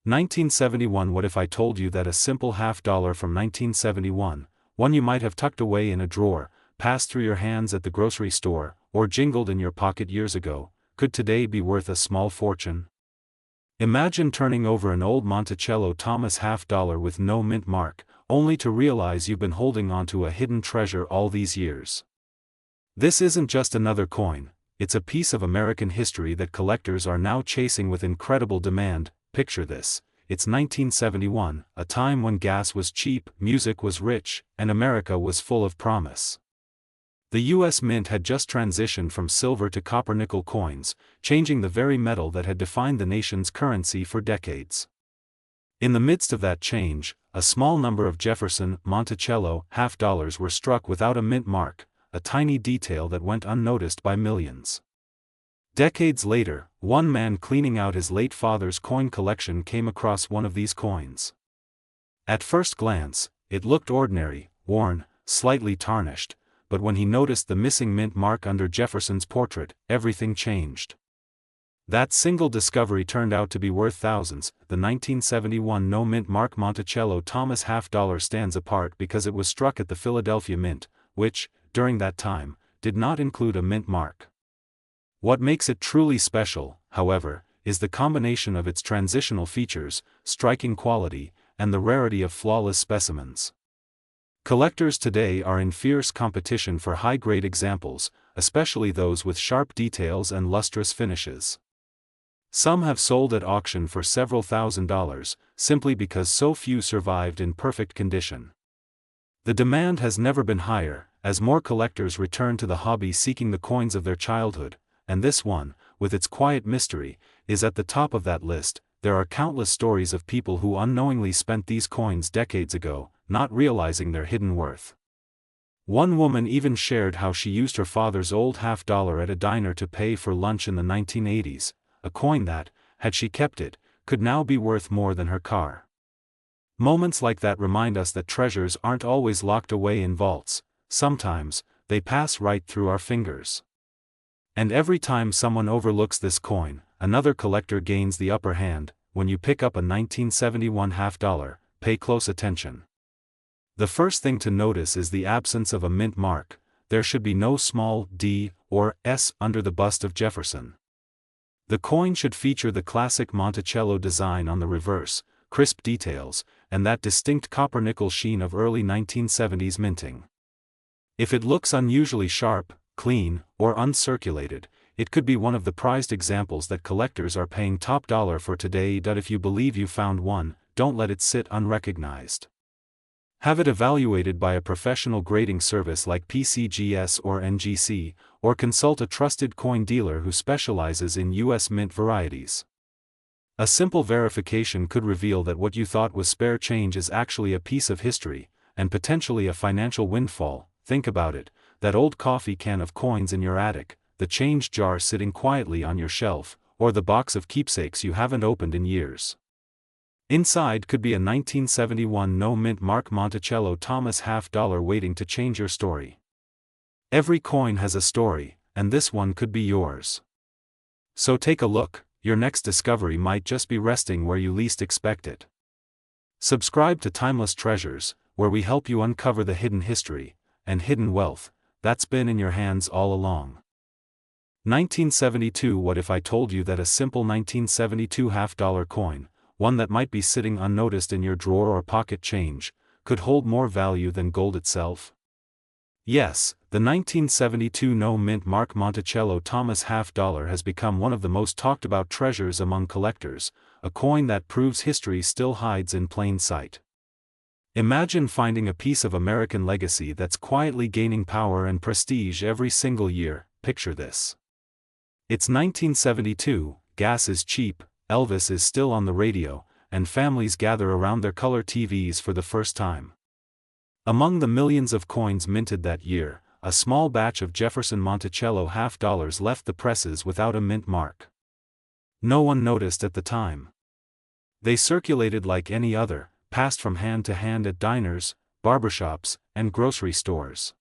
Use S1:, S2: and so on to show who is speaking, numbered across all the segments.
S1: 1971. What if I told you that a simple $50 from 1971, one you might have tucked away in a drawer, passed through your hands at the grocery store, or jingled in your pocket years ago, could today be worth a small fortune? Imagine turning over an old Monticello Thomas $50 with no mint mark, only to realize you've been holding onto a hidden treasure all these years. This isn't just another coin, it's a piece of American history that collectors are now chasing with incredible demand. Picture this: it's 1971, a time when gas was cheap, music was rich, and America was full of promise. The U.S. Mint had just transitioned from silver to copper-nickel coins, changing the very metal that had defined the nation's currency for decades. In the midst of that change, a small number of Jefferson, Monticello, $50 were struck without a mint mark, a tiny detail that went unnoticed by millions. Decades later, one man cleaning out his late father's coin collection came across one of these coins. At first glance, it looked ordinary, worn, slightly tarnished, but when he noticed the missing mint mark under Jefferson's portrait, everything changed. That single discovery turned out to be worth thousands. The 1971 no mint mark Monticello Thomas $50 stands apart because it was struck at the Philadelphia Mint, which, during that time, did not include a mint mark. What makes it truly special, however, is the combination of its transitional features, striking quality, and the rarity of flawless specimens. Collectors today are in fierce competition for high-grade examples, especially those with sharp details and lustrous finishes. Some have sold at auction for several $1,000s, simply because so few survived in perfect condition. The demand has never been higher, as more collectors return to the hobby seeking the coins of their childhood, and this one, with its quiet mystery, is at the top of that list. There are countless stories of people who unknowingly spent these coins decades ago, not realizing their hidden worth. One woman even shared how she used her father's old $50 at a diner to pay for lunch in the 1980s, a coin that, had she kept it, could now be worth more than her car. Moments like that remind us that treasures aren't always locked away in vaults. Sometimes, they pass right through our fingers. And every time someone overlooks this coin, another collector gains the upper hand. When you pick up a 1971 $50, pay close attention. The first thing to notice is the absence of a mint mark. There should be no small d or s under the bust of Jefferson. The coin should feature the classic Monticello design on the reverse, crisp details, and that distinct copper-nickel sheen of early 1970s minting. If it looks unusually sharp, clean, or uncirculated, it could be one of the prized examples that collectors are paying top dollar for today. If you believe you found one, don't let it sit unrecognized. Have it evaluated by a professional grading service like PCGS or NGC, or consult a trusted coin dealer who specializes in U.S. Mint varieties. A simple verification could reveal that what you thought was spare change is actually a piece of history, and potentially a financial windfall. Think about it: that old coffee can of coins in your attic, the change jar sitting quietly on your shelf, or the box of keepsakes you haven't opened in years. Inside could be a 1971 no mint mark Monticello Thomas $50 waiting to change your story. Every coin has a story, and this one could be yours. So take a look. Your next discovery might just be resting where you least expect it. Subscribe to Timeless Treasures, where we help you uncover the hidden history and hidden wealth that's been in your hands all along. 1972. What if I told you that a simple 1972 $50 coin, one that might be sitting unnoticed in your drawer or pocket change, could hold more value than gold itself? Yes, the 1972 no mint mark Monticello Thomas $50 has become one of the most talked about treasures among collectors, a coin that proves history still hides in plain sight. Imagine finding a piece of American legacy that's quietly gaining power and prestige every single year. Picture this. It's 1972, gas is cheap, Elvis is still on the radio, and families gather around their color TVs for the first time. Among the millions of coins minted that year, a small batch of Jefferson Monticello $50 left the presses without a mint mark. No one noticed at the time. They circulated like any other, passed from hand to hand at diners, barbershops, and grocery stores.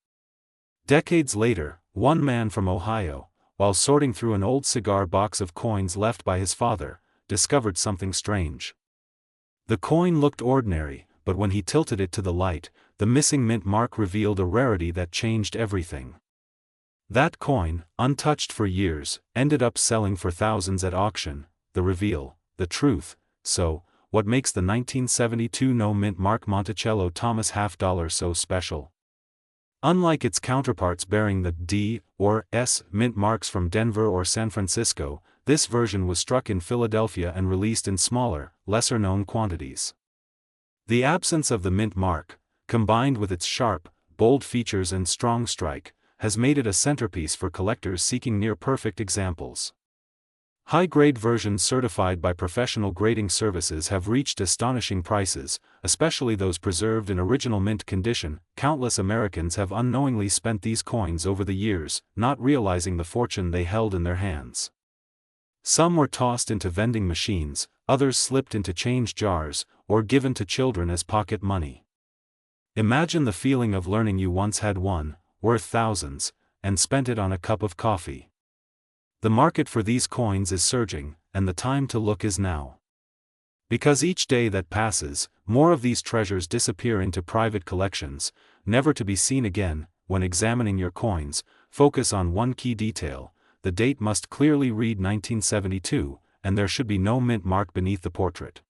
S1: Decades later, one man from Ohio, while sorting through an old cigar box of coins left by his father, discovered something strange. The coin looked ordinary, but when he tilted it to the light, the missing mint mark revealed a rarity that changed everything. That coin, untouched for years, ended up selling for thousands at auction. The reveal, the truth. So, what makes the 1972 no-mint mark Monticello Thomas half-dollar so special? Unlike its counterparts bearing the D or S mint marks from Denver or San Francisco, this version was struck in Philadelphia and released in smaller, lesser-known quantities. The absence of the mint mark, combined with its sharp, bold features and strong strike, has made it a centerpiece for collectors seeking near-perfect examples. High-grade versions certified by professional grading services have reached astonishing prices, especially those preserved in original mint condition. Countless Americans have unknowingly spent these coins over the years, not realizing the fortune they held in their hands. Some were tossed into vending machines, others slipped into change jars, or given to children as pocket money. Imagine the feeling of learning you once had one, worth thousands, and spent it on a cup of coffee. The market for these coins is surging, and the time to look is now. Because each day that passes, more of these treasures disappear into private collections, never to be seen again. When examining your coins, focus on one key detail: the date must clearly read 1972, and there should be no mint mark beneath the portrait.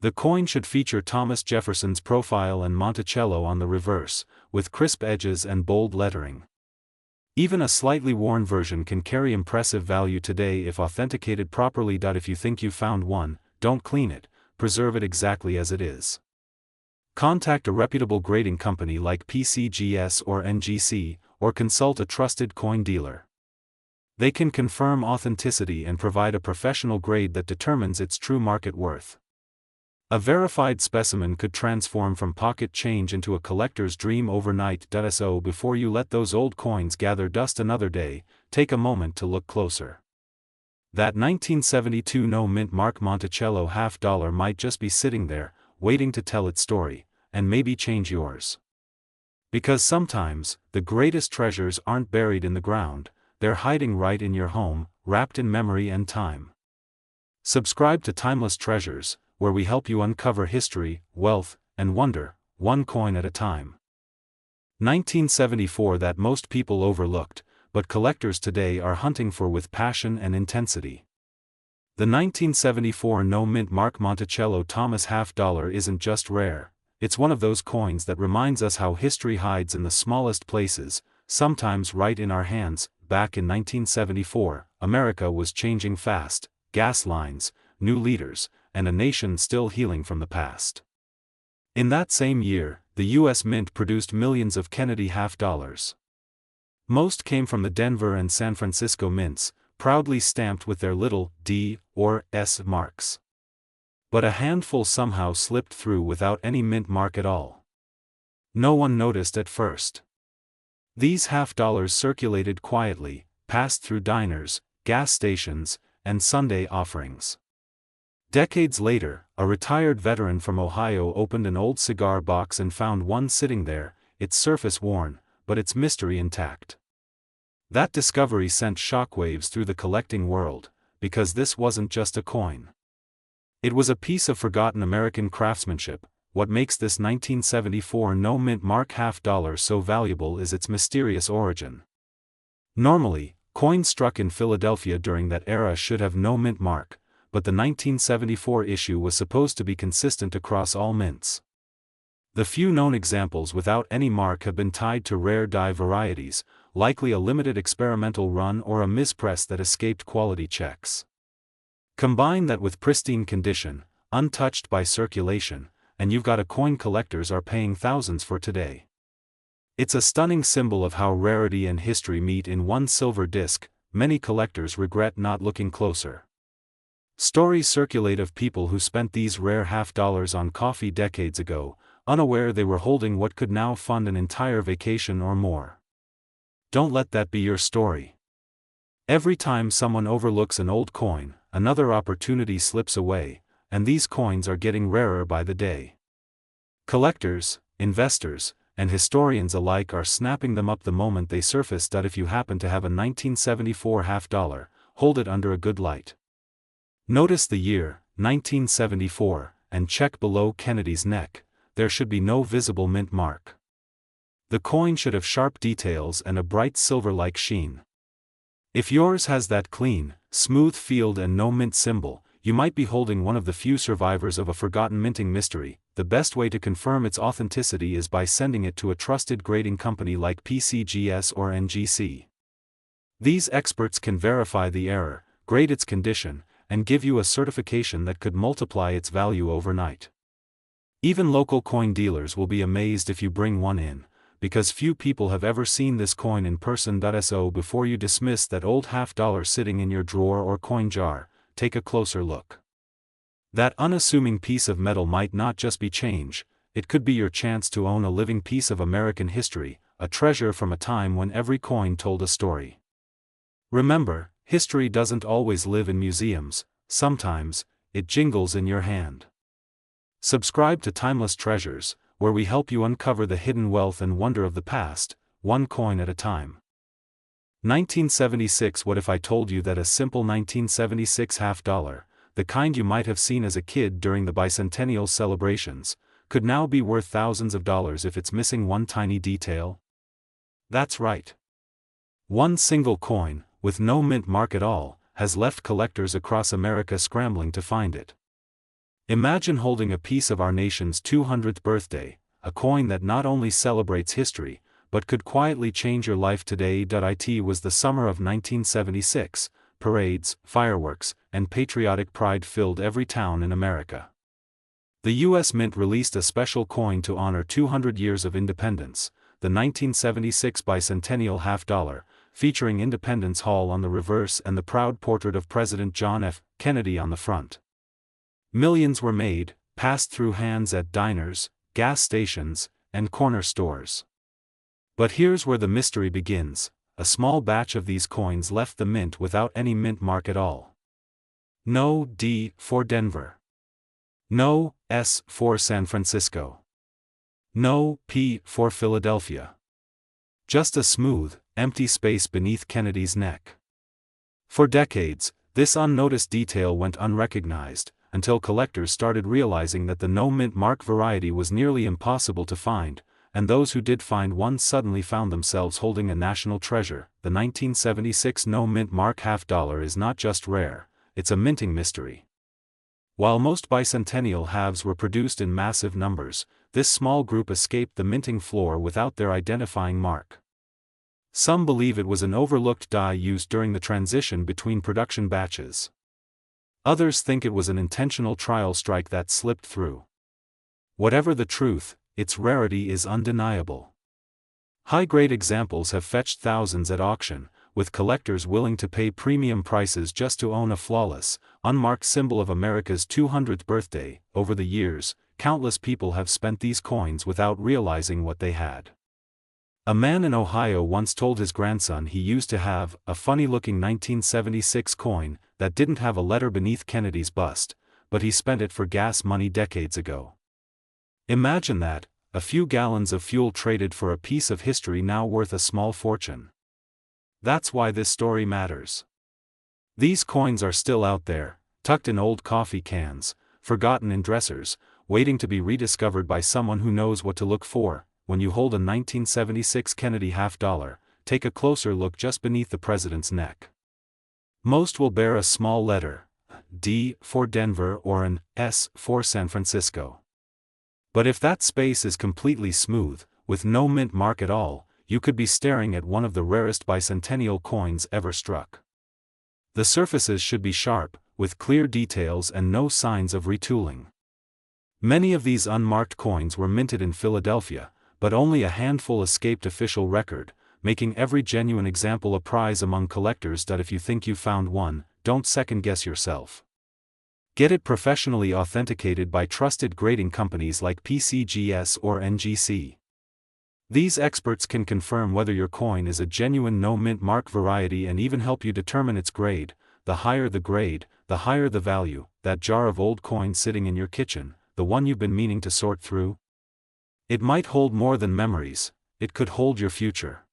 S1: The coin should feature Thomas Jefferson's profile and Monticello on the reverse, with crisp edges and bold lettering. Even a slightly worn version can carry impressive value today if authenticated properly. If you think you found one, don't clean it, preserve it exactly as it is. Contact a reputable grading company like PCGS or NGC, or consult a trusted coin dealer. They can confirm authenticity and provide a professional grade that determines its true market worth. A verified specimen could transform from pocket change into a collector's dream overnight. So before you let those old coins gather dust another day, take a moment to look closer. That 1972 no-mint mark Monticello half-dollar might just be sitting there, waiting to tell its story, and maybe change yours. Because sometimes, the greatest treasures aren't buried in the ground, they're hiding right in your home, wrapped in memory and time. Subscribe to Timeless Treasures, where we help you uncover history, wealth, and wonder, one coin at a time. 1974 that most people overlooked, but collectors today are hunting for with passion and intensity. The 1974 no-mint mark Monticello Thomas half-dollar isn't just rare, it's one of those coins that reminds us how history hides in the smallest places, sometimes right in our hands. Back in 1974, America was changing fast: gas lines, new leaders, and a nation still healing from the past. In that same year, the U.S. Mint produced millions of Kennedy half-dollars. Most came from the Denver and San Francisco mints, proudly stamped with their little D or S marks. But a handful somehow slipped through without any mint mark at all. No one noticed at first. These half-dollars circulated quietly, passed through diners, gas stations, and Sunday offerings. Decades later, a retired veteran from Ohio opened an old cigar box and found one sitting there, its surface worn, but its mystery intact. That discovery sent shockwaves through the collecting world, because this wasn't just a coin. It was a piece of forgotten American craftsmanship. What makes this 1974 no-mint mark half-dollar so valuable is its mysterious origin. Normally, coins struck in Philadelphia during that era should have no mint mark, but the 1974 issue was supposed to be consistent across all mints. The few known examples without any mark have been tied to rare die varieties, likely a limited experimental run or a mispress that escaped quality checks. Combine that with pristine condition, untouched by circulation, and you've got a coin collectors are paying thousands for today. It's a stunning symbol of how rarity and history meet in one silver disc. Many collectors regret not looking closer. Stories circulate of people who spent these rare half-dollars on coffee decades ago, unaware they were holding what could now fund an entire vacation or more. Don't let that be your story. Every time someone overlooks an old coin, another opportunity slips away, and these coins are getting rarer by the day. Collectors, investors, and historians alike are snapping them up the moment they surface. If you happen to have a 1974 half-dollar, hold it under a good light. Notice the year, 1974, and check below Kennedy's neck. There should be no visible mint mark. The coin should have sharp details and a bright silver-like sheen. If yours has that clean, smooth field and no mint symbol, you might be holding one of the few survivors of a forgotten minting mystery. The best way to confirm its authenticity is by sending it to a trusted grading company like PCGS or NGC. These experts can verify the error, grade its condition, and give you a certification that could multiply its value overnight. Even local coin dealers will be amazed if you bring one in, because few people have ever seen this coin in person. So before you dismiss that old $half sitting in your drawer or coin jar, take a closer look. That unassuming piece of metal might not just be change, it could be your chance to own a living piece of American history, a treasure from a time when every coin told a story. Remember, history doesn't always live in museums, sometimes, it jingles in your hand. Subscribe to Timeless Treasures, where we help you uncover the hidden wealth and wonder of the past, one coin at a time. 1976. What if I told you that a simple 1976 $half, the kind you might have seen as a kid during the bicentennial celebrations, could now be worth thousands of dollars if it's missing one tiny detail? That's right. One single coin, with no mint mark at all, has left collectors across America scrambling to find it. Imagine holding a piece of our nation's 200th birthday, a coin that not only celebrates history, but could quietly change your life today. It was the summer of 1976, parades, fireworks, and patriotic pride filled every town in America. The U.S. Mint released a special coin to honor 200 years of independence, the 1976 bicentennial $half, featuring Independence Hall on the reverse and the proud portrait of President John F. Kennedy on the front. Millions were made, passed through hands at diners, gas stations, and corner stores. But here's where the mystery begins: a small batch of these coins left the mint without any mint mark at all. No D for Denver. No S for San Francisco. No P for Philadelphia. Just a smooth, empty space beneath Kennedy's neck. For decades, this unnoticed detail went unrecognized, until collectors started realizing that the no-mint mark variety was nearly impossible to find, and those who did find one suddenly found themselves holding a national treasure. The 1976 no-mint mark $half is not just rare, it's a minting mystery. While most bicentennial halves were produced in massive numbers, this small group escaped the minting floor without their identifying mark. Some believe it was an overlooked die used during the transition between production batches. Others think it was an intentional trial strike that slipped through. Whatever the truth, its rarity is undeniable. High-grade examples have fetched thousands at auction, with collectors willing to pay premium prices just to own a flawless, unmarked symbol of America's 200th birthday. Over the years, countless people have spent these coins without realizing what they had. A man in Ohio once told his grandson he used to have a funny-looking 1976 coin that didn't have a letter beneath Kennedy's bust, but he spent it for gas money decades ago. Imagine that, a few gallons of fuel traded for a piece of history now worth a small fortune. That's why this story matters. These coins are still out there, tucked in old coffee cans, forgotten in dressers, waiting to be rediscovered by someone who knows what to look for. When you hold a 1976 Kennedy $half, take a closer look just beneath the president's neck. Most will bear a small letter, D for Denver or an S for San Francisco. But if that space is completely smooth, with no mint mark at all, you could be staring at one of the rarest bicentennial coins ever struck. The surfaces should be sharp, with clear details and no signs of retooling. Many of these unmarked coins were minted in Philadelphia, but only a handful escaped official record, making every genuine example a prize among collectors. If you think you found one, don't second-guess yourself. Get it professionally authenticated by trusted grading companies like PCGS or NGC. These experts can confirm whether your coin is a genuine no-mint mark variety and even help you determine its grade. The higher the grade, the higher the value. That jar of old coin sitting in your kitchen, the one you've been meaning to sort through? It might hold more than memories, it could hold your future.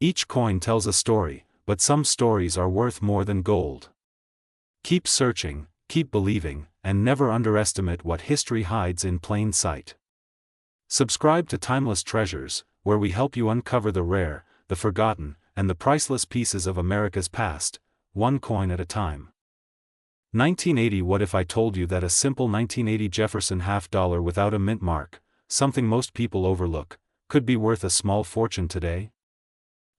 S1: Each coin tells a story, but some stories are worth more than gold. Keep searching, keep believing, and never underestimate what history hides in plain sight. Subscribe to Timeless Treasures, where we help you uncover the rare, the forgotten, and the priceless pieces of America's past, one coin at a time. 1980. What if I told you that a simple 1980 Jefferson half-dollar without a mint mark, something most people overlook, could be worth a small fortune today?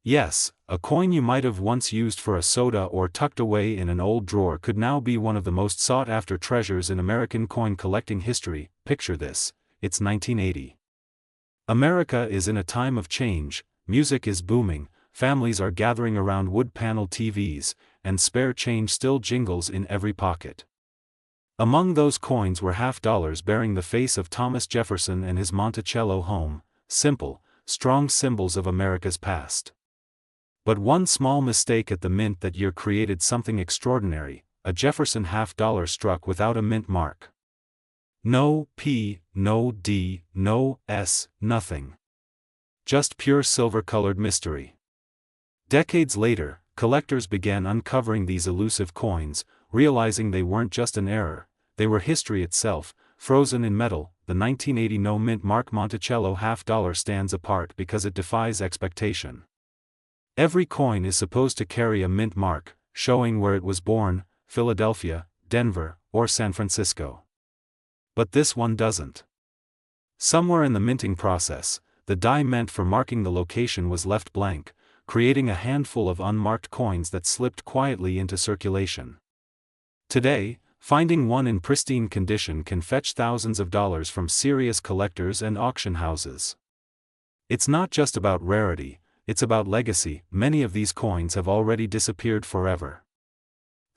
S1: Yes, a coin you might have once used for a soda or tucked away in an old drawer could now be one of the most sought-after treasures in American coin collecting history. Picture this, it's 1980. America is in a time of change, music is booming, families are gathering around wood-panel TVs, and spare change still jingles in every pocket. Among those coins were half-dollars bearing the face of Thomas Jefferson and his Monticello home, simple, strong symbols of America's past. But one small mistake at the mint that year created something extraordinary. A Jefferson half-dollar struck without a mint mark. No P, no D, no S, nothing. Just pure silver-colored mystery. Decades later, collectors began uncovering these elusive coins, realizing they weren't just an error, they were history itself, frozen in metal. The 1980 no mint mark Monticello half-dollar stands apart because it defies expectation. Every coin is supposed to carry a mint mark, showing where it was born, Philadelphia, Denver, or San Francisco. But this one doesn't. Somewhere in the minting process, the die meant for marking the location was left blank, creating a handful of unmarked coins that slipped quietly into circulation. Today, finding one in pristine condition can fetch thousands of dollars from serious collectors and auction houses. It's not just about rarity, it's about legacy. Many of these coins have already disappeared forever.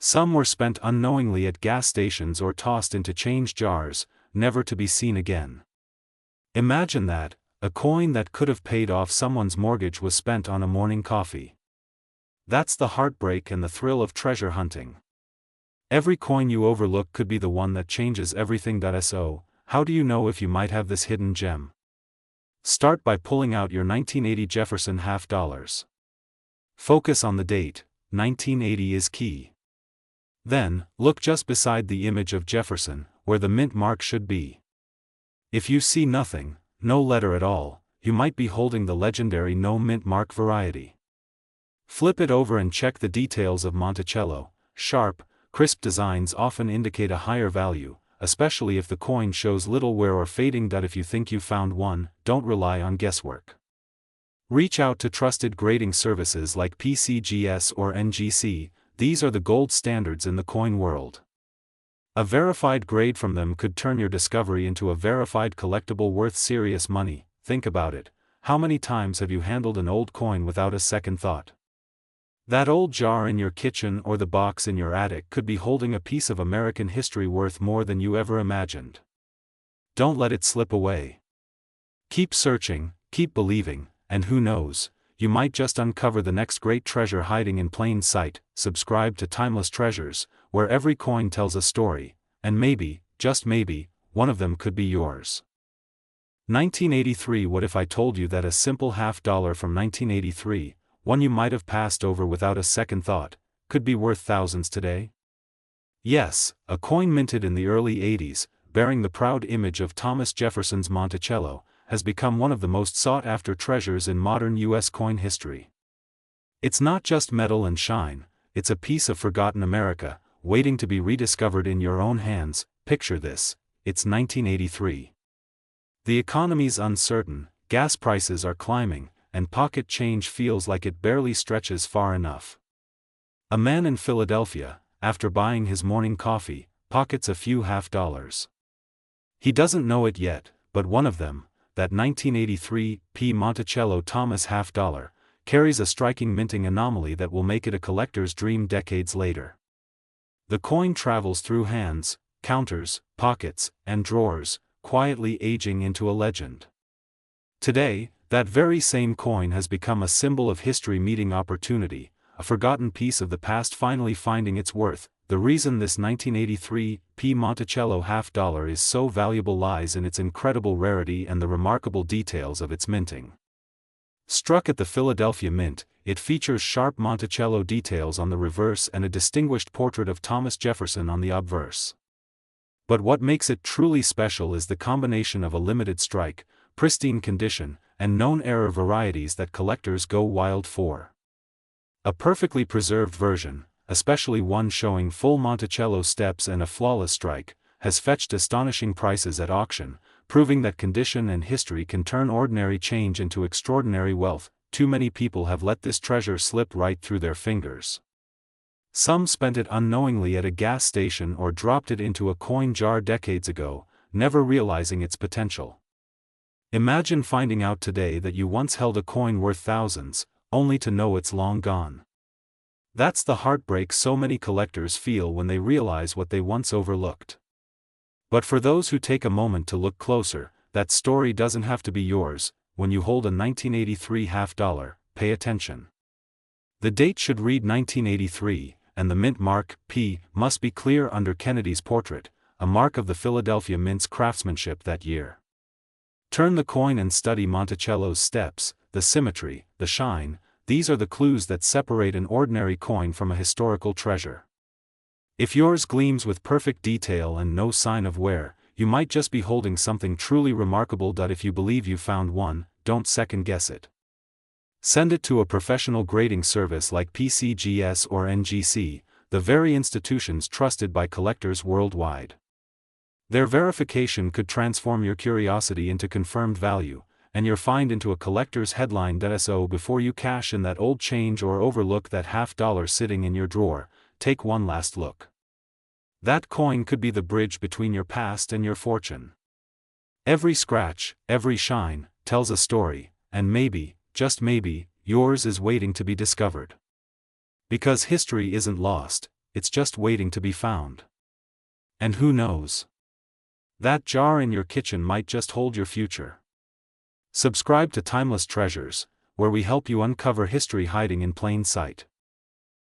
S1: Some were spent unknowingly at gas stations or tossed into change jars, never to be seen again. Imagine that, a coin that could have paid off someone's mortgage was spent on a morning coffee. That's the heartbreak and the thrill of treasure hunting. Every coin you overlook could be the one that changes everything. So, how do you know if you might have this hidden gem? Start by pulling out your 1980 Jefferson half-dollars. Focus on the date, 1980 is key. Then, look just beside the image of Jefferson, where the mint mark should be. If you see nothing, no letter at all, you might be holding the legendary no mint mark variety. Flip it over and check the details of Monticello. Sharp, crisp designs often indicate a higher value, especially if the coin shows little wear or fading. If you think you found one, don't rely on guesswork. Reach out to trusted grading services like PCGS or NGC. These are the gold standards in the coin world. A verified grade from them could turn your discovery into a verified collectible worth serious money. Think about it. How many times have you handled an old coin without a second thought? That old jar in your kitchen or the box in your attic could be holding a piece of American history worth more than you ever imagined. Don't let it slip away. Keep searching, keep believing, and who knows, you might just uncover the next great treasure hiding in plain sight. Subscribe to Timeless Treasures, where every coin tells a story, and maybe, just maybe, one of them could be yours. 1983. What if I told you that a simple half-dollar from 1983, one you might have passed over without a second thought, could be worth thousands today? Yes, a coin minted in the early 80s, bearing the proud image of Thomas Jefferson's Monticello, has become one of the most sought-after treasures in modern U.S. coin history. It's not just metal and shine, it's a piece of forgotten America, waiting to be rediscovered in your own hands. Picture this, it's 1983. The economy's uncertain, gas prices are climbing, and pocket change feels like it barely stretches far enough. A man in Philadelphia, after buying his morning coffee, pockets a few half-dollars. He doesn't know it yet, but one of them, that 1983 P. Monticello Thomas half-dollar, carries a striking minting anomaly that will make it a collector's dream decades later. The coin travels through hands, counters, pockets, and drawers, quietly aging into a legend. Today, that very same coin has become a symbol of history meeting opportunity, a forgotten piece of the past finally finding its worth. The reason this 1983 P. Monticello half-dollar is so valuable lies in its incredible rarity and the remarkable details of its minting. Struck at the Philadelphia Mint, it features sharp Monticello details on the reverse and a distinguished portrait of Thomas Jefferson on the obverse. But what makes it truly special is the combination of a limited strike, pristine condition, and known error varieties that collectors go wild for. A perfectly preserved version, especially one showing full Monticello steps and a flawless strike, has fetched astonishing prices at auction, proving that condition and history can turn ordinary change into extraordinary wealth. Too many people have let this treasure slip right through their fingers. Some spent it unknowingly at a gas station or dropped it into a coin jar decades ago, never realizing its potential. Imagine finding out today that you once held a coin worth thousands, only to know it's long gone. That's the heartbreak so many collectors feel when they realize what they once overlooked. But for those who take a moment to look closer, that story doesn't have to be yours. When you hold a 1983 half dollar, pay attention. The date should read 1983, and the mint mark, P, must be clear under Kennedy's portrait, a mark of the Philadelphia Mint's craftsmanship that year. Turn the coin and study Monticello's steps, the symmetry, the shine. These are the clues that separate an ordinary coin from a historical treasure. If yours gleams with perfect detail and no sign of wear, you might just be holding something truly remarkable. If you believe you found one, don't second guess it. Send it to a professional grading service like PCGS or NGC, the very institutions trusted by collectors worldwide. Their verification could transform your curiosity into confirmed value, and your find into a collector's headline. So before you cash in that old change or overlook that half dollar sitting in your drawer, take one last look. That coin could be the bridge between your past and your fortune. Every scratch, every shine, tells a story, and maybe, just maybe, yours is waiting to be discovered. Because history isn't lost, it's just waiting to be found. And who knows? That jar in your kitchen might just hold your future. Subscribe to Timeless Treasures, where we help you uncover history hiding in plain sight.